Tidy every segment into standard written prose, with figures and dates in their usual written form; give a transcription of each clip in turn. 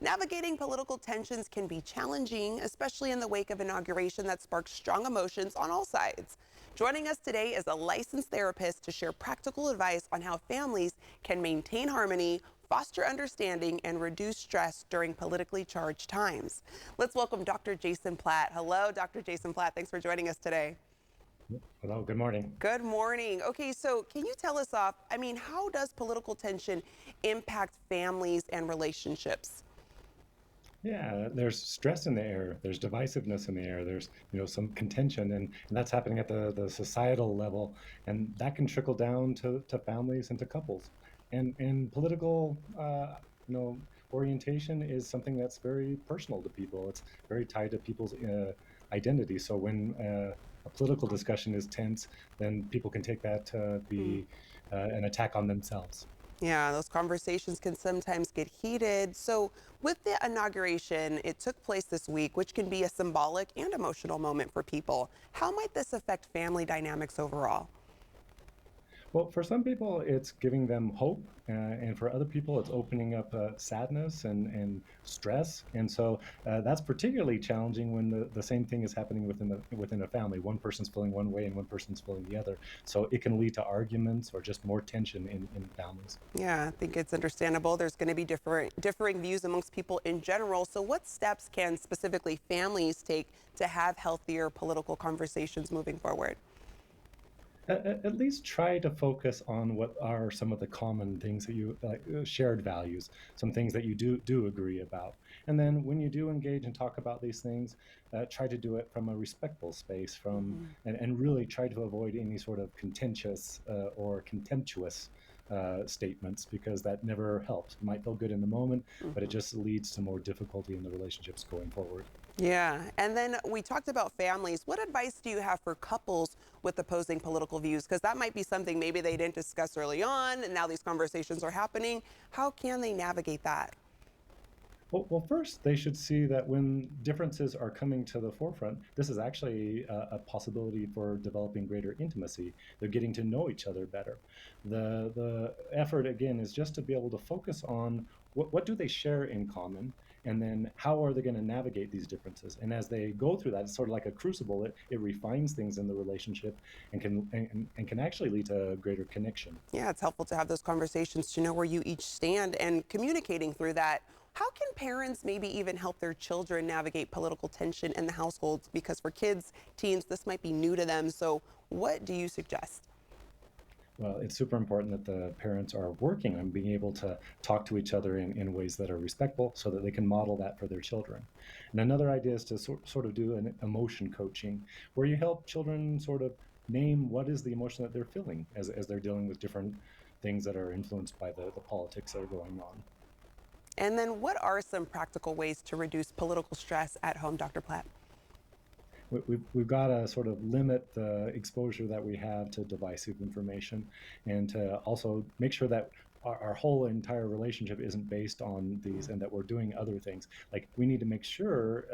Navigating political tensions can be challenging, especially in the wake of inauguration that sparked strong emotions on all sides. Joining us today is a licensed therapist to share practical advice on how families can maintain harmony, foster understanding, and reduce stress during politically charged times. Let's welcome Dr. Jason Platt. Hello, Dr. Jason Platt. Thanks for joining us today. Hello, good morning. Good morning. Okay, so can you tell us how does political tension impact families and relationships? Yeah, there's stress in the air. There's divisiveness in the air. There's, some contention, and that's happening at the societal level, and that can trickle down to families and to couples. And political, orientation is something that's very personal to people. It's very tied to people's identity. So when a political discussion is tense, then people can take that to be an attack on themselves. Yeah, those conversations can sometimes get heated. So, with the inauguration, it took place this week, which can be a symbolic and emotional moment for people. How might this affect family dynamics overall? Well, for some people, it's giving them hope, and for other people, it's opening up sadness and stress. And so that's particularly challenging when the same thing is happening within a family. One person's feeling one way and one person's feeling the other. So it can lead to arguments or just more tension in families. Yeah, I think it's understandable. There's going to be differing views amongst people in general. So, what steps can specifically families take to have healthier political conversations moving forward? At least try to focus on what are some of the common things that you like, shared values, some things that you do agree about. And then when you do engage and talk about these things, try to do it from a respectful space, and really try to avoid any sort of contentious or contemptuous statements, because that never helps. It might feel good in the moment, but it Mhm. just leads to more difficulty in the relationships going forward. Yeah. And then we talked about families. What advice do you have for couples with opposing political views? Because that might be something maybe they didn't discuss early on, and now these conversations are happening. How can they navigate that? Well, first, they should see that when differences are coming to the forefront, this is actually a possibility for developing greater intimacy. They're getting to know each other better. The effort, again, is just to be able to focus on what do they share in common, and then how are they going to navigate these differences. And as they go through that, it's sort of like a crucible. It refines things in the relationship and can actually lead to greater connection. Yeah, it's helpful to have those conversations to know where you each stand and communicating through that. How can parents maybe even help their children navigate political tension in the households? Because for kids, teens, this might be new to them. So, what do you suggest? Well, it's super important that the parents are working on being able to talk to each other in ways that are respectful so that they can model that for their children. And another idea is to sort of do an emotion coaching where you help children sort of name what is the emotion that they're feeling as they're dealing with different things that are influenced by the politics that are going on. And then, what are some practical ways to reduce political stress at home, Dr. Platt? We've got to sort of limit the exposure that we have to divisive information, and to also make sure that our whole entire relationship isn't based on these, and that we're doing other things. Like, we need to make sure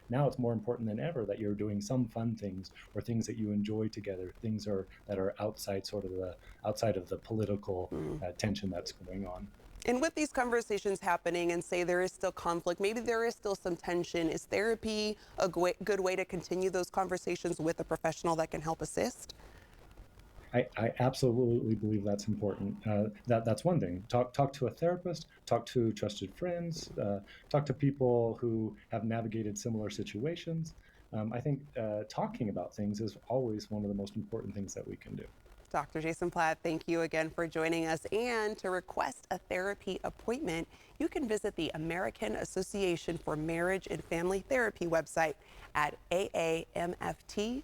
now it's more important than ever that you're doing some fun things or things that you enjoy together, that are outside of the political tension that's going on. And with these conversations happening, and say there is still conflict, maybe there is still some tension, is therapy a good way to continue those conversations with a professional that can help assist? I absolutely believe that's important. That's one thing. Talk to a therapist. Talk to trusted friends. Talk to people who have navigated similar situations. I think talking about things is always one of the most important things that we can do. Dr. Jason Platt, thank you again for joining us. And to request a therapy appointment, you can visit the American Association for Marriage and Family Therapy website at aamft.org.